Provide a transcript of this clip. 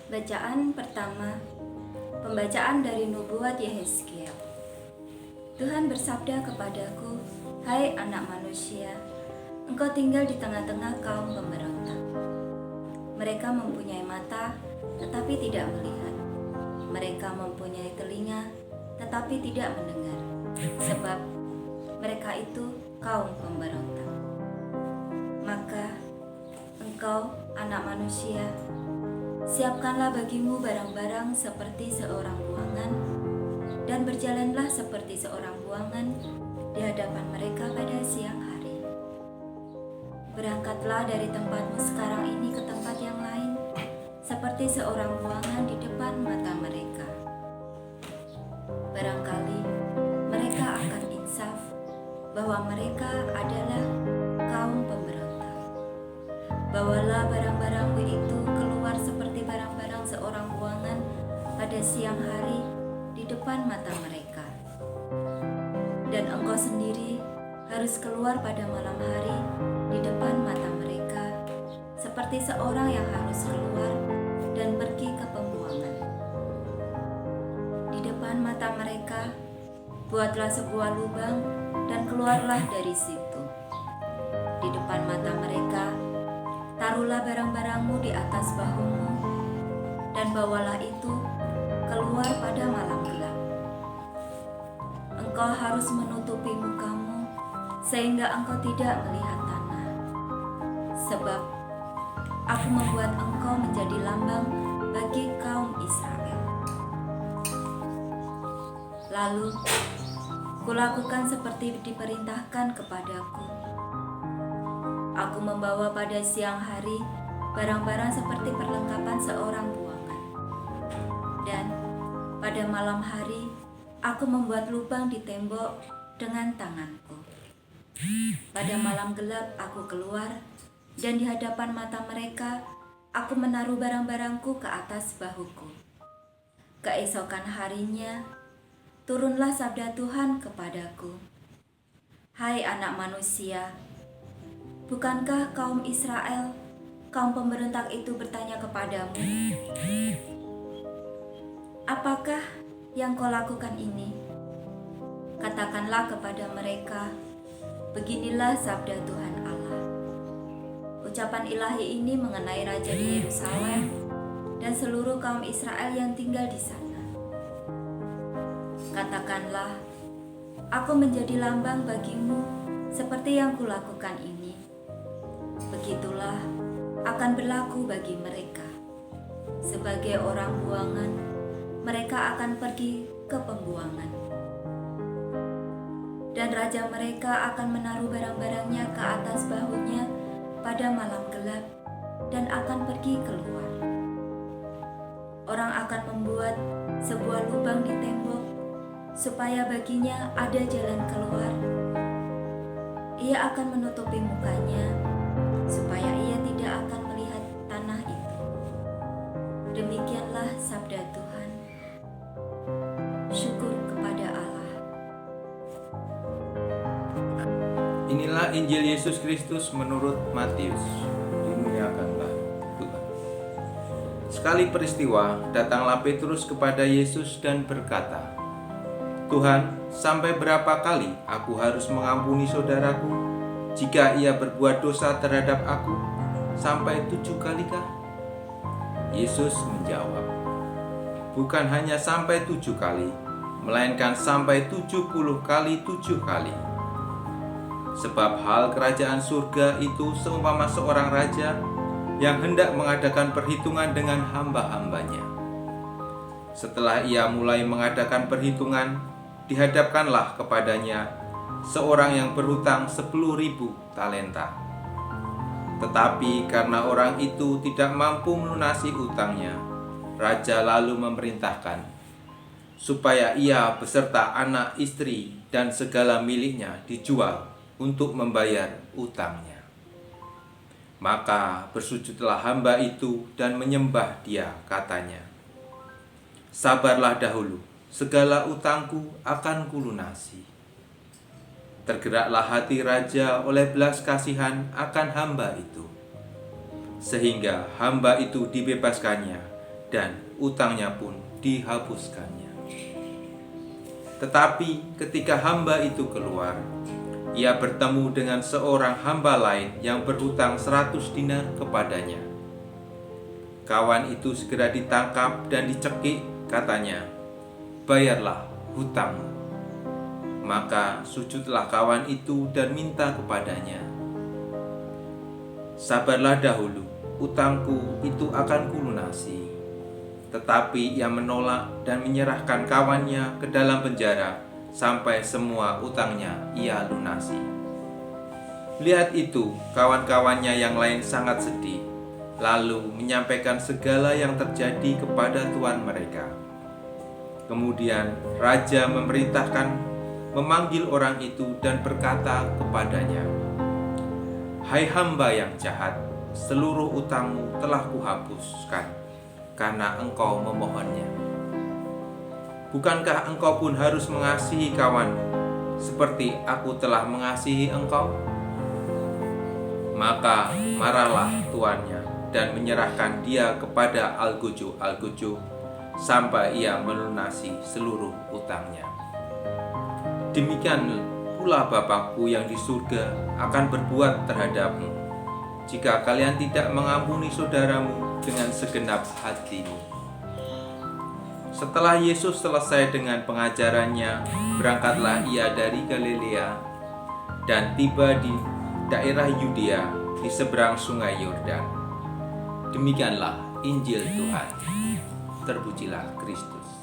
Bacaan pertama, pembacaan dari nubuat Yehezkiel. Tuhan bersabda kepadaku, "Hai anak manusia, engkau tinggal di tengah-tengah kaum pemberontak. Mereka mempunyai mata, tetapi tidak melihat. Mereka mempunyai telinga, tetapi tidak mendengar. Sebab mereka itu kaum pemberontak. Maka engkau, anak manusia, siapkanlah bagimu barang-barang seperti seorang buangan, dan berjalanlah seperti seorang buangan di hadapan mereka pada siang hari. Berangkatlah dari tempatmu sekarang ini ke tempat yang lain, seperti seorang buangan di depan mata mereka. Barangkali mereka akan insaf bahwa mereka adalah kaum pemberontak. Bawalah barang-barangmu itu keluar seperti barang-barang seorang buangan pada siang hari di depan mata mereka. Dan engkau sendiri harus keluar pada malam hari di depan mata mereka, seperti seorang yang harus keluar dan pergi ke pembuangan. Di depan mata mereka, buatlah sebuah lubang dan keluarlah dari situ. Di depan mata mereka, taruhlah barang-barangmu di atas bahumu, dan bawalah itu keluar pada malam gelap. Engkau harus menutupi mukamu, sehingga engkau tidak melihat tanah. Sebab aku membuat engkau menjadi lambang bagi kaum Israel. Lalu, kulakukan seperti diperintahkan kepadaku. Aku membawa pada siang hari barang-barang seperti perlengkapan seorang buangan. Dan pada malam hari, aku membuat lubang di tembok dengan tanganku. Pada malam gelap aku keluar, dan di hadapan mata mereka, aku menaruh barang-barangku ke atas bahuku. Keesokan harinya, turunlah sabda Tuhan kepadaku. Hai anak manusia, bukankah kaum Israel, kaum pemberontak itu bertanya kepadamu, apakah yang kau lakukan ini? Katakanlah kepada mereka, beginilah sabda Tuhan Allah. Ucapan ilahi ini mengenai Raja di Yerusalem dan seluruh kaum Israel yang tinggal di sana. Katakanlah, aku menjadi lambang bagimu seperti yang kulakukan ini. Begitulah akan berlaku bagi mereka. Sebagai orang buangan, mereka akan pergi ke pembuangan. Dan raja mereka akan menaruh barang-barangnya ke atas bahunya pada malam gelap dan akan pergi keluar. Orang akan membuat sebuah lubang di tembok supaya baginya ada jalan keluar. Ia akan menutupi mukanya supaya ia tidak akan melihat tanah itu. Demikianlah sabda Tuhan. Syukur kepada Allah. Inilah Injil Yesus Kristus menurut Matius. Dimuliakanlah Tuhan. Sekali peristiwa, datanglah Petrus kepada Yesus dan berkata, "Tuhan, sampai berapa kali aku harus mengampuni saudaraku jika ia berbuat dosa terhadap aku? Sampai 7 kalikah?" Yesus menjawab, "Bukan hanya sampai 7 kali, melainkan sampai 70 kali 7 kali. Sebab hal kerajaan surga itu seumpama seorang raja yang hendak mengadakan perhitungan dengan hamba-hambanya. Setelah ia mulai mengadakan perhitungan, dihadapkanlah kepadanya seorang yang berhutang 10.000 talenta. Tetapi karena orang itu tidak mampu melunasi utangnya, raja lalu memerintahkan supaya ia beserta anak, istri, dan segala miliknya dijual untuk membayar utangnya. Maka bersujudlah hamba itu dan menyembah dia, katanya, 'Sabarlah dahulu, segala utangku akan kulunasi.' Tergeraklah hati raja oleh belas kasihan akan hamba itu, sehingga hamba itu dibebaskannya dan utangnya pun dihapuskannya. Tetapi ketika hamba itu keluar, ia bertemu dengan seorang hamba lain yang berhutang 100 dinar kepadanya. Kawan itu segera ditangkap dan dicekik, katanya, "Bayarlah hutangmu." Maka sujudlah kawan itu dan minta kepadanya, "Sabarlah dahulu, utangku itu akan kulunasi." Tetapi ia menolak dan menyerahkan kawannya ke dalam penjara sampai semua utangnya ia lunasi. Lihat itu, kawan-kawannya yang lain sangat sedih, lalu menyampaikan segala yang terjadi kepada tuan mereka. Kemudian raja memanggil orang itu dan berkata kepadanya, "Hai hamba yang jahat, seluruh utangmu telah kuhapuskan karena engkau memohonnya. Bukankah engkau pun harus mengasihi kawanmu seperti aku telah mengasihi engkau?" Maka marahlah tuannya dan menyerahkan dia kepada algojo sampai ia melunasi seluruh utangnya. Demikian pula Bapakku yang di surga akan berbuat terhadapmu, jika kalian tidak mengampuni saudaramu dengan segenap hatimu. Setelah Yesus selesai dengan pengajarannya, berangkatlah ia dari Galilea dan tiba di daerah Yudea di seberang sungai Yordan. Demikianlah Injil Tuhan. Terpujilah Kristus.